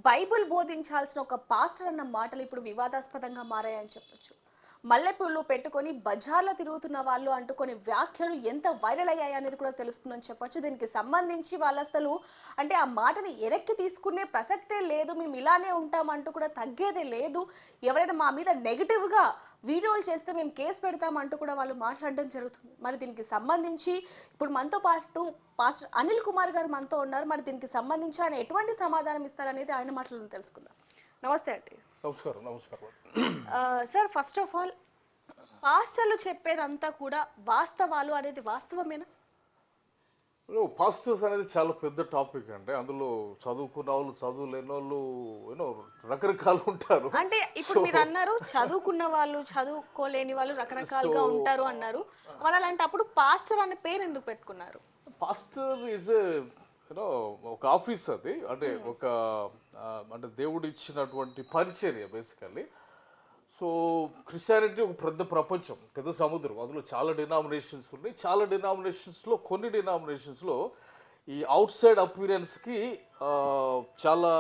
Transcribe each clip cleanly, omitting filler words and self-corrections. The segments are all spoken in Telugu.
బైబిల్ బోధించాల్సిన ఒక పాస్టర్ అన్న మాటలు ఇప్పుడు వివాదాస్పదంగా మారాయని చెప్పొచ్చు. మల్లెపూలు పెట్టుకొని బజార్‌లో తిరుగుతున్న వాళ్ళు అంటూ కొన్ని వ్యాఖ్యలు ఎంత వైరల్ అయ్యాయి అనేది కూడా తెలుస్తుందని చెప్పొచ్చు. దీనికి సంబంధించి వాళ్ళసలు అంటే ఆ మాటని వెనక్కి తీసుకునే ప్రసక్తే లేదు. మేము ఇలానే ఉంటామంటూ కూడా తగ్గేదే లేదు. ఎవరైనా మా మీద నెగెటివ్‌గా వీడియోలు చేస్తే మేము కేస్ పెడతామంటూ కూడా వాళ్ళు మాట్లాడడం జరుగుతుంది. మరి దీనికి సంబంధించి ఇప్పుడు మనతో పాటు పాస్టర్ అనిల్ కుమార్ గారు మనతో ఉన్నారు. మరి దీనికి సంబంధించి ఆయన ఎటువంటి సమాధానం ఇస్తారనేది ఆయన మాటలను తెలుసుకుందాం. నమస్తే అండి. నమస్కారం. నమస్కారం. సార్, ఫస్ట్ ఆఫ్ ఆల్ పాస్టర్లు చెప్పేదంతా కూడా వాస్తవాలు అనేది వాస్తవమేనా? పాస్టర్స్ అనేది చాలా పెద్ద టాపిక్ అండి. అందులో చదువుకున్న వాళ్ళు, చదువు లేని వాళ్ళు రకరకాలు ఉంటారు. అంటే ఇప్పుడు మీరు అన్నారు చదువుకున్న వాళ్ళు, చదువుకోలేని వాళ్ళు రకరకాలుగా ఉంటారు అన్నారు. మరి అలాంటప్పుడు పాస్టర్ అనే పేరు ఎందుకు పెట్టుకున్నారు? పాస్టర్ ఈజ్ ఒక ఆఫీస్ అది. అంటే ఒక అంటే దేవుడు ఇచ్చినటువంటి పరిచర్య బేసికల్లీ. సో క్రిస్టియానిటీ ఒక పెద్ద ప్రపంచం, పెద్ద సముద్రం. అందులో చాలా డినామినేషన్స్ ఉన్నాయి. చాలా డినామినేషన్స్లో కొన్ని డినామినేషన్స్లో ఈ అవుట్ సైడ్ అపీరెన్స్కి చాలా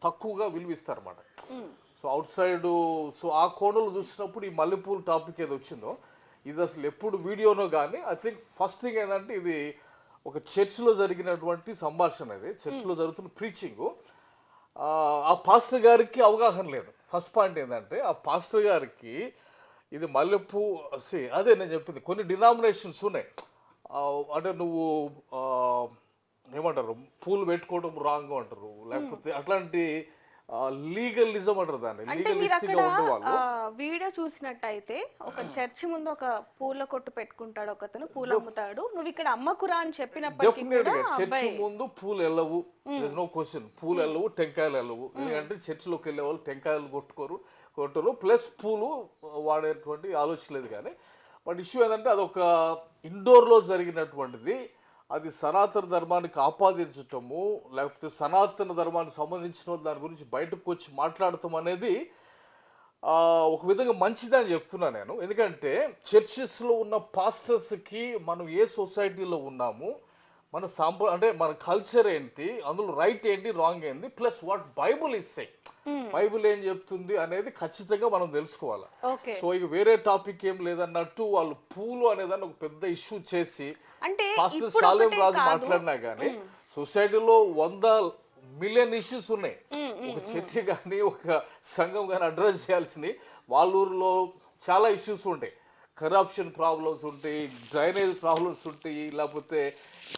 తక్కువగా విలువిస్తారు అన్నమాట. సో అవుట్ సైడ్, సో ఆ కోణంలో చూసినప్పుడు ఈ మల్లెపూల టాపిక్ ఏదో వచ్చిందో ఇది అసలు ఎప్పుడు వీడియోనో కానీ ఐ థింక్ ఫస్ట్ థింగ్ ఏంటంటే ఇది ఒక చర్చ్లో జరిగినటువంటి సంభాషణ. ఇది చర్చ్లో జరుగుతున్న ప్రీచింగు. ఆ పాస్టర్ గారికి అవగాహన లేదు. ఫస్ట్ పాయింట్ ఏంటంటే ఆ పాస్టర్ గారికి ఇది మల్లెపూ అదే నేను చెప్పింది, కొన్ని డినామినేషన్స్ ఉన్నాయి. అంటే నువ్వు ఏమంటారు, పూలు పెట్టుకోవడం రాంగ్ అంటారు, లేకపోతే అట్లాంటి లీగలిజం అంటారు దాన్ని. అంటే మీరు అక్కడ వీడియో చూసినట్టయితే ఒక చర్చి ముందు ఒక పూల కొట్టు పెట్టుకుంటాడు ఒకతను, పూలు అమ్ముతాడు. నువ్వు ఇక్కడ అమ్మకురా అని చెప్పినప్పటికీ డెఫినెట్ గా చర్చి ముందు పూలు వెళ్ళవు, నో క్వశ్చన్. పూలు వెళ్ళవు, టెంకాయలు వెళ్ళవు. ఎందుకంటే చర్చిలోకి వెళ్ళే వాళ్ళు టెంకాయలు కొట్టరు, ప్లస్ పూలు వాడేటువంటి ఆలోచన లేదు. కానీ బట్ ఇష్యూ ఏంటంటే అదొక ఇండోర్లో జరిగినటువంటిది. అది సనాతన ధర్మానికి ఆపాదించటము, లేకపోతే సనాతన ధర్మానికి సంబంధించిన దాని గురించి బయటకు వచ్చి మాట్లాడటం అనేది ఒక విధంగా మంచిదని చెప్తున్నాను నేను. ఎందుకంటే చర్చెస్లో ఉన్న పాస్టర్స్కి మనం ఏ సొసైటీలో ఉన్నాము, మన అంటే మన కల్చర్ ఏంటి, అందులో రైట్ ఏంటి, రాంగ్ ఏంటి, plus what Bible is say, Bible ఏం చెప్తుంది అనేది ఖచ్చితంగా మనం తెలుసుకోవాలి. సో ఇక వేరే టాపిక్ ఏం లేదన్నట్టు వాళ్ళు పూలు అనేదాన్ని ఒక పెద్ద ఇష్యూ చేసి పాస్టర్ సాలేం రాజు మాట్లాడినా కానీ సొసైటీలో 100 మిలియన్ ఇష్యూస్ ఉన్నాయి. ఒక చర్చి కానీ ఒక సంఘం కానీ అడ్రస్ చేయాల్సినవి వాళ్ళ ఊరిలో చాలా ఇష్యూస్ ఉంటాయి. కరప్షన్ ప్రాబ్లమ్స్ ఉంటాయి, డ్రైనేజ్ ప్రాబ్లమ్స్ ఉంటాయి, లేకపోతే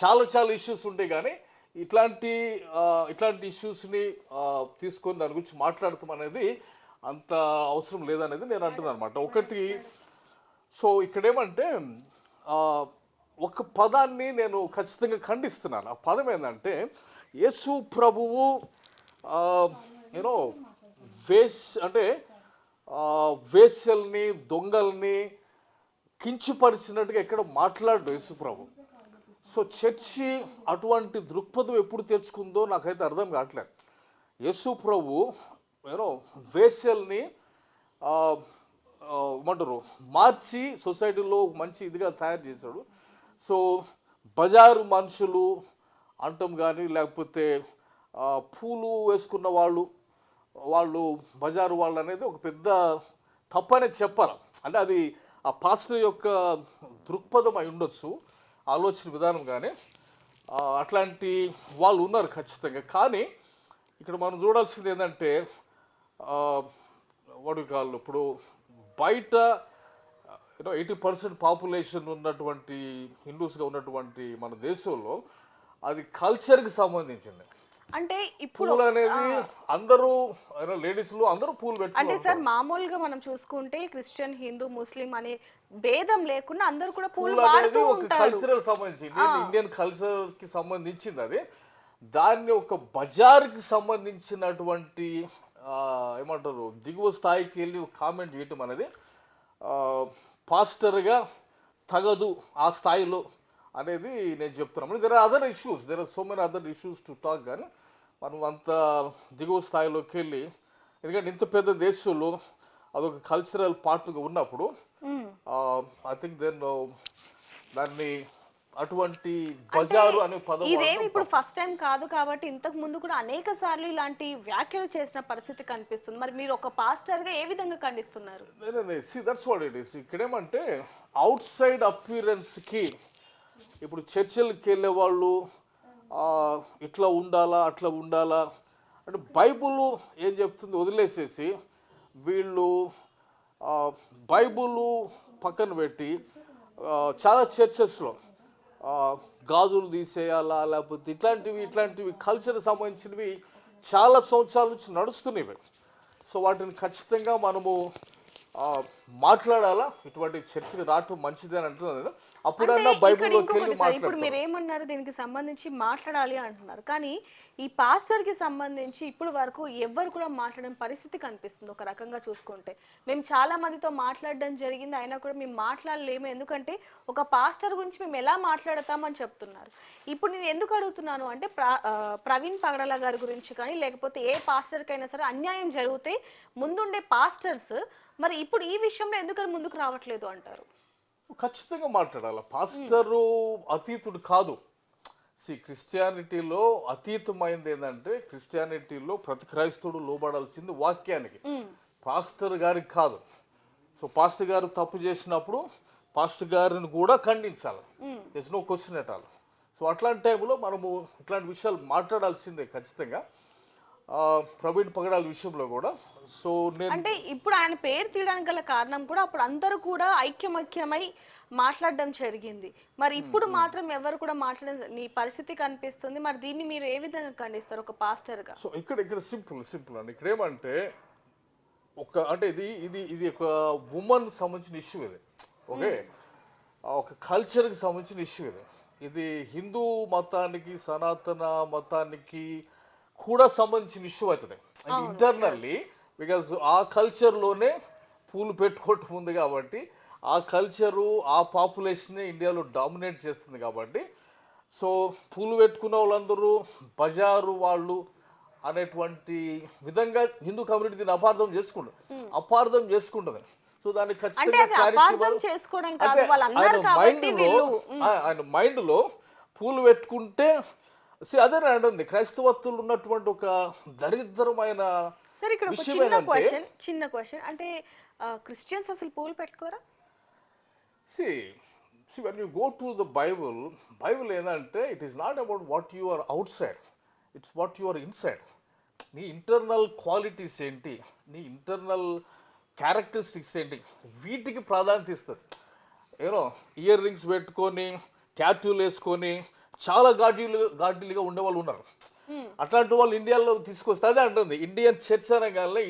చాలా ఇష్యూస్ ఉంటాయి. కానీ ఇట్లాంటి ఇష్యూస్ని తీసుకొని దాని గురించి మాట్లాడతాం అనేది అంత అవసరం లేదనేది నేను అంటున్నాను అనమాట. ఒకటి, సో ఇక్కడేమంటే ఒక పదాన్ని నేను ఖచ్చితంగా ఖండిస్తున్నాను. ఆ పదం ఏంటంటే యేసు ప్రభువు అంటే వేశ్యల్ని, దొంగల్ని కించపరిచినట్టుగా ఎక్కడ మాట్లాడు యేసు ప్రభు. సో చర్చి అటువంటి దృక్పథం ఎప్పుడు తెచ్చుకుందో నాకైతే అర్థం కావట్లేదు. యేసు ప్రభు వేశ్యల్ని ఏమంటారు మార్చి సొసైటీలో మంచి ఇదిగా తయారు చేశాడు. సో బజారు మనుషులు అంటాం కానీ, లేకపోతే పూలు వేసుకున్న వాళ్ళు బజారు వాళ్ళు అనేది ఒక పెద్ద తప్పనే చెప్పాలి. అంటే అది ఆ పాస్టర్ యొక్క దృక్పథం అయి ఉండొచ్చు, ఆలోచన విధానం. కానీ అట్లాంటి వాళ్ళు ఉన్నారు ఖచ్చితంగా. కానీ ఇక్కడ మనం చూడాల్సింది ఏంటంటే వాడుకాళ్ళు ఇప్పుడు బయట 80% పాపులేషన్ ఉన్నటువంటి హిందూస్గా ఉన్నటువంటి మన దేశంలో అది కల్చర్కి సంబంధించింది. అంటే పూలు అనేది అందరూ లేడీస్లో అందరూ పూలు పెట్టుకుంటారు. అంటే సార్ మామూలుగా మనం చూసుకుంటే క్రిస్టియన్, హిందూ, ముస్లిం అనే భేదం లేకుండా అందరూ కూడా పూలు అనేది ఒక కల్చరల్ సంబంధించి ఇండియన్ కల్చర్ కి సంబంధించింది. అది దాన్ని ఒక బజార్కి సంబంధించినటువంటి ఏమంటారు దిగువ స్థాయికి వెళ్ళి కామెంట్ చేయటం అనేది పాస్టర్గా తగదు ఆ స్థాయిలో అనేది నేను చెప్తున్నాను. There are so many other issues to talk. కానీ మనం అంత దిగువ స్థాయిలోకి వెళ్ళి, ఎందుకంటే ఇంత పెద్ద దేశంలో అదొక కల్చరల్ పార్ట్గా ఉన్నప్పుడు ఐ థింక్ దాన్ని అటువంటి బజారు అనే పదం ఇదేమి వాడడం ఇప్పుడు ఫస్ట్ టైం కాదు కాబట్టి ఇంతకు ముందు కూడా అనేక సార్లు ఇలాంటి వ్యాఖ్యలు చేసిన పరిస్థితి కనిపిస్తుంది. మరి మీరు ఒక పాస్టర్ గా ఏ విధంగా ఖండిస్తున్నారు? That's what it is. ఇక్కడేమంటే అవుట్ సైడ్ అపీరెన్స్కి ఇప్పుడు చర్చిలకి వెళ్ళే వాళ్ళు ఇట్లా ఉండాలా అట్లా ఉండాలా అంటే బైబుల్ ఏం చెప్తుంది వదిలేసేసి వీళ్ళు బైబుల్ పక్కన పెట్టి చాలా చర్చెస్లో గాజులు తీసేయాలా లేకపోతే ఇట్లాంటివి కల్చర్ సంబంధించినవి చాలా సంవత్సరాల నుంచి నడుస్తున్నాయి. సో వాటిని ఖచ్చితంగా మనము మాట్లాడాలా. ఇటువంటి చర్చకి రావటం మంచిది అని అంటున్నాను నేను. అప్పుడన్నా బైబిల్లోకి వెళ్ళి ఇప్పుడు మాట్లాడతారు. మీరు ఏమన్నారు, దీనికి సంబంధించి మాట్లాడాలి అంటున్నారు, కానీ ఈ పాస్టర్ కి సంబంధించి ఇప్పుడు వరకు ఎవ్వరు కూడా మాట్లాడని పరిస్థితి కనిపిస్తుంది. ఒక రకంగా చూసుకుంటే మేము చాలా మందితో మాట్లాడడం జరిగింది, అయినా కూడా మేము మాట్లాడలేము, ఎందుకంటే ఒక పాస్టర్ గురించి మేము ఎలా మాట్లాడతామని చెప్తున్నారు. ఇప్పుడు నేను ఎందుకు అడుగుతున్నాను అంటే ప్రవీణ్ పగడాల గారి గురించి కానీ లేకపోతే ఏ పాస్టర్కైనా సరే అన్యాయం జరిగితే ముందుండే పాస్టర్స్ మరి ఇప్పుడు ఈ విషయంలో ఎందుకని ముందుకు రావట్లేదు అంటారు? ఖచ్చితంగా మాట్లాడాలి. పాస్టరు అతీతుడు కాదు. క్రిస్టియానిటీలో అతీతమైంది ఏంటంటే క్రిస్టియానిటీలో ప్రతి క్రైస్తవుడు లోబడాల్సింది వాక్యానికి, పాస్టర్ గారికి కాదు. సో పాస్టర్ గారు తప్పు చేసినప్పుడు పాస్టర్ గారిని కూడా ఖండించాలి. It's no question at all. So అట్లాంటి టైంలో మనము ఇట్లాంటి విషయాలు మాట్లాడాల్సిందే ఖచ్చితంగా. ప్రవీణ్ పగడాల విషయంలో కూడా. సో నేను అంటే ఇప్పుడు ఆయన పేరు తీయడానికి గల కారణం కూడా అప్పుడు అందరూ కూడా ఐక్యమై మాట్లాడడం జరిగింది. మరి ఇప్పుడు మాత్రం ఎవరు కూడా మాట్లాడని పరిస్థితి కనిపిస్తుంది. మరి దీన్ని మీరు ఏ విధంగా ఖండిస్తారు ఒక పాస్టర్ గా? సో ఇక్కడ సింపుల్ అండి. ఇక్కడ ఏమంటే అంటే ఇది ఒక ఉమెన్ సంబంధించిన ఇష్యూ ఇది. ఓకే, ఒక కల్చర్కి సంబంధించిన ఇష్యూ ఇది హిందూ మతానికి సనాతన మతానికి కూడా సంబంధించిన ఇష్యూ అవుతుంది ఇంటర్నల్లీ. బికాజ్ ఆ కల్చర్లోనే పూలు పెట్టుకోవటం ఉంది కాబట్టి, ఆ కల్చరు ఆ పాపులేషనే ఇండియాలో డామినేట్ చేస్తుంది కాబట్టి, సో పూలు పెట్టుకున్న వాళ్ళందరూ బజారు వాళ్ళు అనేటువంటి విధంగా హిందూ కమ్యూనిటీ దీన్ని అపార్థం చేసుకుంటుంది. సో దానికి ఖచ్చితంగా ఆయన మైండ్లో పూలు పెట్టుకుంటే అదే అంటుంది క్రైస్తవత్తులు ఉన్నటువంటి ఒక దరిద్రమైన సరే. ఇక్కడ ఒక చిన్న క్వశ్చన్ అంటే క్రిస్టియన్స్ అసలు పూలు పెట్టుకోరా? See when you go to the Bible ఏంటంటే it is not about what you are outside, it's what you are inside. నీ ఇంటర్నల్ క్వాలిటీస్ ఏంటి, నీ ఇంటర్నల్ క్యారెక్టరిస్టిక్స్ ఏంటి, వీటికి ప్రాధాన్యత ఇస్తుంది. ఏమో ఇయర్ రింగ్స్ పెట్టుకొని ట్యాటూలు వేసుకొని చాలా గాడ్లీగా ఉండేవాళ్ళు ఉన్నారు. అట్లాంటి వాళ్ళు ఇండియాలో తీసుకొస్తే అదే అంటుంది ఇండియన్ చర్చ్ అనగానే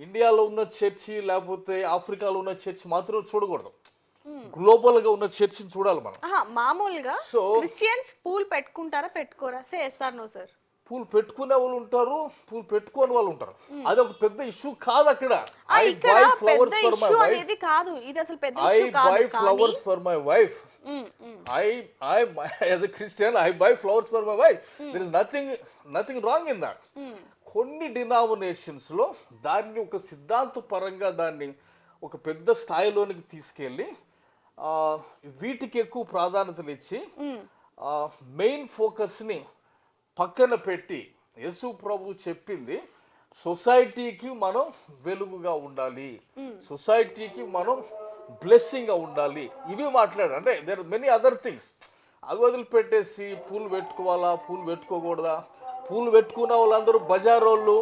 ఇండియాలో ఉన్న చర్చి లేకపోతే ఆఫ్రికాలో ఉన్న చర్చ్ మాత్రం చూడకూడదు, గ్లోబల్ గా ఉన్న చర్చిని చూడాలి మనం. మామూలుగా క్రిస్టియన్స్ పూలు పెట్టుకుంటారా పెట్టుకోరా? Say yes or no sir. పూలు పెట్టుకునే వాళ్ళు ఉంటారు, పూలు పెట్టుకోని వాళ్ళు ఉంటారు. అది ఒక పెద్ద ఇష్యూ కాదు. అక్కడ I by flowers for my wife కాదు, ఇది అసలు పెద్ద ఐ ఇష్యూ కాదు. By flowers for my wife. I as a Christian I buy flowers for my wife. There is nothing wrong in that. కొన్ని డినామినేషన్స్ లో దాన్ని ఒక సిద్ధాంత పరంగా దాన్ని ఒక పెద్ద స్థాయిలోనికి తీసుకెళ్ళి వీటికి ఎక్కువ ప్రాధాన్యతలు ఇచ్చి మెయిన్ ఫోకస్ని పక్కన పెట్టి యేసు ప్రభు చెప్పింది సొసైటీకి మనం వెలుగుగా ఉండాలి, సొసైటీకి మనం బ్లెస్సింగ్గా ఉండాలి, ఇవి మాట్లాడారు. అంటే దేర్ మెనీ అదర్ థింగ్స్. అవి వదిలిపెట్టేసి పూలు పెట్టుకోవాలా పూలు పెట్టుకోకూడదా, పూలు పెట్టుకున్న వాళ్ళందరూ బజారోళ్ళు,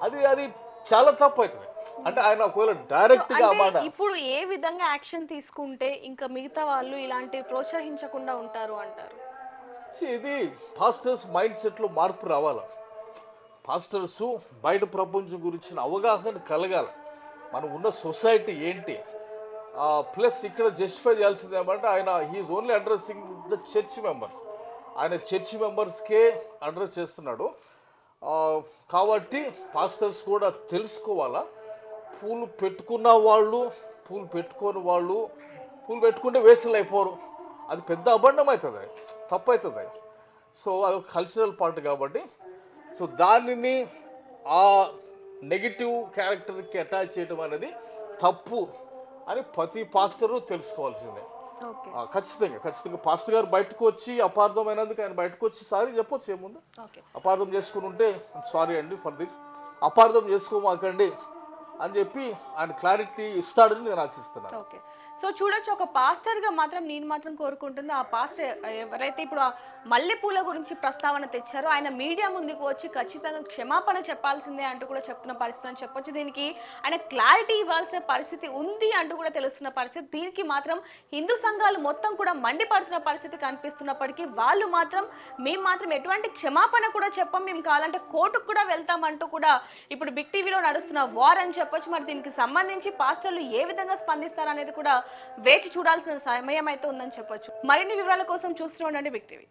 అది చాలా తప్పు అవుతుంది. అంటే ఆయన ఒకవేళ డైరెక్ట్ గా మాట ఇప్పుడు ఏ విధంగా యాక్షన్ తీసుకుంటే ఇంకా మిగతా వాళ్ళు ఇలాంటివి ప్రోత్సహించకుండా ఉంటారు అంటారు? ఇది పాస్టర్స్ మైండ్ సెట్లో మార్పు రావాలి. పాస్టర్స్ బయట ప్రపంచం గురించిన అవగాహన కలగాలి, మనం ఉన్న సొసైటీ ఏంటి. ప్లస్ ఇక్కడ జస్టిఫై చేయాల్సింది ఏమంటే ఆయన he is only addressing the church members, ఆయన చర్చ్ మెంబర్స్కే అడ్రస్ చేస్తున్నాడు. కాబట్టి పాస్టర్స్ కూడా తెలుసుకోవాలా, పూలు పెట్టుకున్న వాళ్ళు పూలు పెట్టుకోని వాళ్ళు పూలు పెట్టుకుంటే వేస్ట్లు అయిపోరు, అది పెద్ద అబండం అవుతుంది, తప్పు అవుతుంది. సో అది ఒక కల్చరల్ పార్ట్ కాబట్టి సో దానిని ఆ నెగిటివ్ క్యారెక్టర్కి అటాచ్ చేయడం అనేది తప్పు అని ప్రతి పాస్టరు తెలుసుకోవాల్సిందే. ఓకే. ఖచ్చితంగా పాస్టర్ గారు బయటకు వచ్చి అపార్థమైనందుకు ఆయన బయటకు వచ్చి సారీ చెప్పొచ్చు ఏముంది. ఓకే. అపార్థం చేసుకుని ఉంటే సారీ అండి ఫర్ దిస్, అపార్థం చేసుకోమాకండి అని చెప్పి ఆయన క్లారిటీ ఇస్తాడని నేను ఆశిస్తున్నాను. ఓకే. సో చూడొచ్చు, ఒక పాస్టర్గా మాత్రం నేను మాత్రం కోరుకుంటుంది, ఆ పాస్టర్ ఎవరైతే ఇప్పుడు ఆ మల్లెపూల గురించి ప్రస్తావన తెచ్చారో ఆయన మీడియా ముందుకు వచ్చి ఖచ్చితంగా క్షమాపణ చెప్పాల్సిందే అంటూ కూడా చెప్తున్న పరిస్థితి అని చెప్పొచ్చు. దీనికి ఆయన క్లారిటీ ఇవ్వాల్సిన పరిస్థితి ఉంది అంటూ కూడా తెలుస్తున్న పరిస్థితి. దీనికి మాత్రం హిందూ సంఘాలు మొత్తం కూడా మండిపడుతున్న పరిస్థితి కనిపిస్తున్నప్పటికీ వాళ్ళు మాత్రం మేము మాత్రం ఎటువంటి క్షమాపణ కూడా చెప్పం, మేము కావాలంటే కోర్టుకు కూడా వెళ్తామంటూ కూడా ఇప్పుడు బిగ్ టీవీలో నడుస్తున్న వార్ అని చెప్పొచ్చు. మరి దీనికి సంబంధించి పాస్టర్లు ఏ విధంగా స్పందిస్తారనేది కూడా వేచి చూడాల్సిన సమయం అయితే ఉందని చెప్పొచ్చు. మరిన్ని వివరాల కోసం చూస్తూ ఉండండి బిగ్ టీవీ.